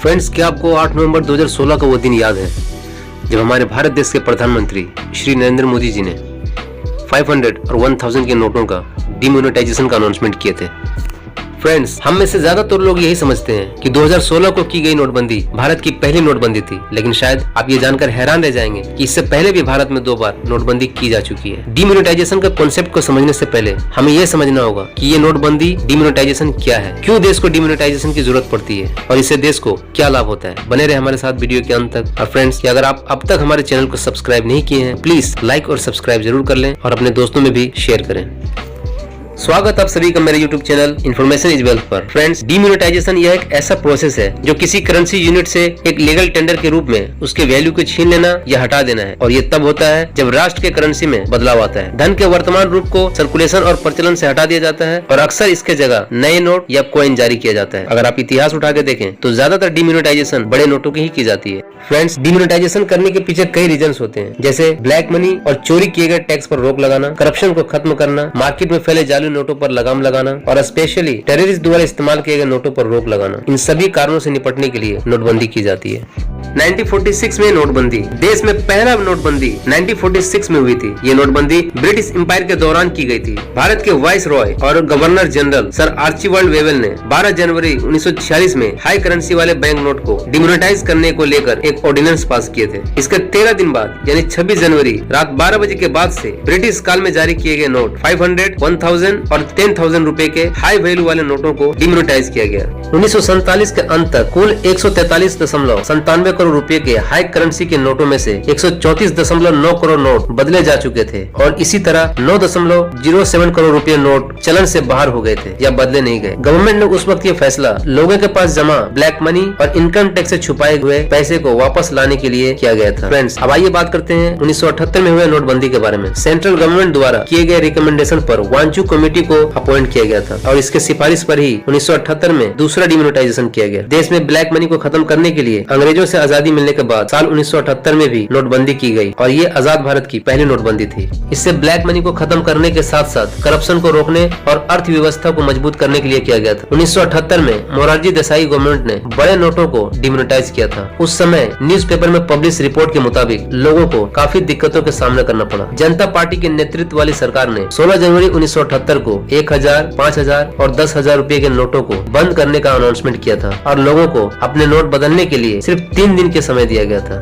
Friends, क्या आपको 8 नवंबर 2016 का वो दिन याद है जब हमारे भारत देश के प्रधानमंत्री श्री नरेंद्र मोदी जी ने 500 और 1000 के नोटों का डिमोनेटाइजेशन का अनाउंसमेंट किए थे। फ्रेंड्स, हम में से ज्यादातर लोग यही समझते हैं कि 2016 को की गई नोटबंदी भारत की पहली नोटबंदी थी, लेकिन शायद आप ये जानकर हैरान रह जाएंगे कि इससे पहले भी भारत में 2 बार नोटबंदी की जा चुकी है। डिमोनेटाइजेशन का कॉन्सेप्ट को समझने से पहले हमें यह समझना होगा कि ये नोटबंदी डिमोनेटाइजेशन क्या है, क्यों देश को डिमोनेटाइजेशन की जरूरत पड़ती है और इससे देश को क्या लाभ होता है। बने रहे हमारे साथ वीडियो के अंत तक। और फ्रेंड्स, अगर आप अब तक हमारे चैनल को सब्सक्राइब नहीं किए हैं, प्लीज लाइक और सब्सक्राइब जरूर कर लें और अपने दोस्तों में भी शेयर करें। स्वागत आप सभी का मेरे YouTube channel information is wealth पर। फ्रेंड्स, डिमोनेटाइजेशन यह एक ऐसा प्रोसेस है जो किसी करेंसी यूनिट से एक लीगल टेंडर के रूप में उसके वैल्यू को छीन लेना या हटा देना है, और ये तब होता है जब राष्ट्र के करेंसी में बदलाव आता है। धन के वर्तमान रूप को सर्कुलेशन और प्रचलन से हटा दिया जाता है और अक्सर इसके जगह नए नोट या कॉइन जारी किया जाता है। अगर आप इतिहास उठा के देखें तो ज्यादातर डिमोनेटाइजेशन बड़े नोटों की ही की जाती है। फ्रेंड्स, डिमोनेटाइजेशन करने के पीछे कई रीजंस होते हैं, जैसे ब्लैक मनी और चोरी किए गए टैक्स पर रोक लगाना, करप्शन को खत्म करना, मार्केट में फैले जाली नोटों पर लगाम लगाना और स्पेशली टेररिस्ट द्वारा इस्तेमाल किए गए नोटों पर रोक लगाना। इन सभी कारणों से निपटने के लिए नोटबंदी की जाती है। 1946 में नोटबंदी। देश में पहला नोटबंदी 1946 में हुई थी। ये नोटबंदी ब्रिटिश एम्पायर के दौरान की गई थी। भारत के वाइस रॉय और governor general sir Archibald Wavell ने 12 जनवरी 1946 में हाई करेंसी वाले बैंक नोट को डिमोनेटाइज करने को लेकर एक ऑर्डिनेंस पास किए थे। इसके 13 दिन बाद यानी 26 जनवरी रात 12 बजे के बाद से ब्रिटिश काल में जारी किए गए नोट 500, 1000 और 10,000 रुपए के हाई वैल्यू वाले नोटों को डिमोनेटाइज किया गया। 1947 के अंत तक कुल 143.97 करोड़ रुपए के हाई करेंसी के नोटों में से 134.9 करोड़ नोट बदले जा चुके थे और इसी तरह 9.07 करोड़ रुपए नोट चलन से बाहर हो गए थे या बदले नहीं गए। गवर्नमेंट ने उस वक्त ये फैसला लोगों के पास जमा ब्लैक मनी और इनकम टैक्स से छुपाए हुए पैसे को वापस लाने के लिए किया गया था। फ्रेंड्स, अब आइए बात करते हैं 1978 में हुए नोटबंदी के बारे में। सेंट्रल गवर्नमेंट द्वारा किए गए रिकमेंडेशन पर वांचू कमेटी को अपॉइंट किया गया था और इसके सिफारिश पर ही 1978 में दूसरा डिमोनेटाइजेशन किया गया। देश में ब्लैक मनी को खत्म करने के लिए अंग्रेजों से आजादी मिलने के बाद साल 1978 में भी नोटबंदी की गई और ये आजाद भारत की पहली नोटबंदी थी। इससे ब्लैक मनी को खत्म करने के साथ साथ करप्शन को रोकने और अर्थव्यवस्था को मजबूत करने के लिए किया गया था। 1978 में मोरारजी देसाई गवर्नमेंट ने बड़े नोटों को डिमोनेटाइज किया था। उस समय न्यूज़पेपर में पब्लिश रिपोर्ट के मुताबिक लोगों को काफी दिक्कतों का सामना करना पड़ा। जनता पार्टी के नेतृत्व वाली सरकार ने 16 जनवरी 1978 को 1000, 5000 और 10,000 रुपए के नोटों को बंद करने का अनाउंसमेंट किया था और लोगों को अपने नोट बदलने के लिए सिर्फ 3 दिन के समय दिया गया था।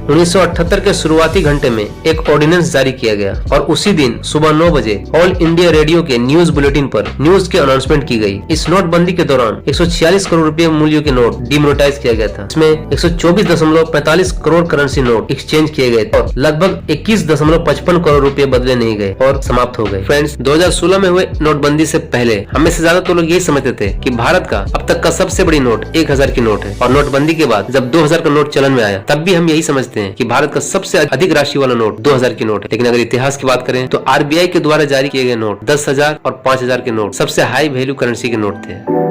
1978 के शुरुआती घंटे में एक ऑर्डिनेंस जारी किया गया और उसी दिन सुबह 9 बजे ऑल इंडिया रेडियो के न्यूज बुलेटिन पर न्यूज की अनाउंसमेंट की गई। इस नोटबंदी के दौरान 146 करोड़ रुपए मूल्य के नोट डिमोनेटाइज किया गया था। इसमें 124.45 करोड़ करेंसी नोट एक्सचेंज किए गए और लगभग 21.55 करोड़ रुपए बदले नहीं गए और समाप्त हो गए। फ्रेंड्स, 2016 में हुए नोटबंदी से पहले हमें से ज्यादा तो लोग यही समझते थे कि भारत का अब तक का सबसे बड़ी नोट 1000 की नोट है और नोटबंदी के बाद जब 2000 का नोट चलन में आया तब भी हम यही समझते हैं कि भारत का सबसे अधिक राशि वाला नोट 2000 की नोट है। लेकिन अगर इतिहास की बात करें तो आरबीआई के द्वारा जारी किए गए नोट 10,000 और 5,000 के नोट सबसे हाई वैल्यू करेंसी के नोट थे।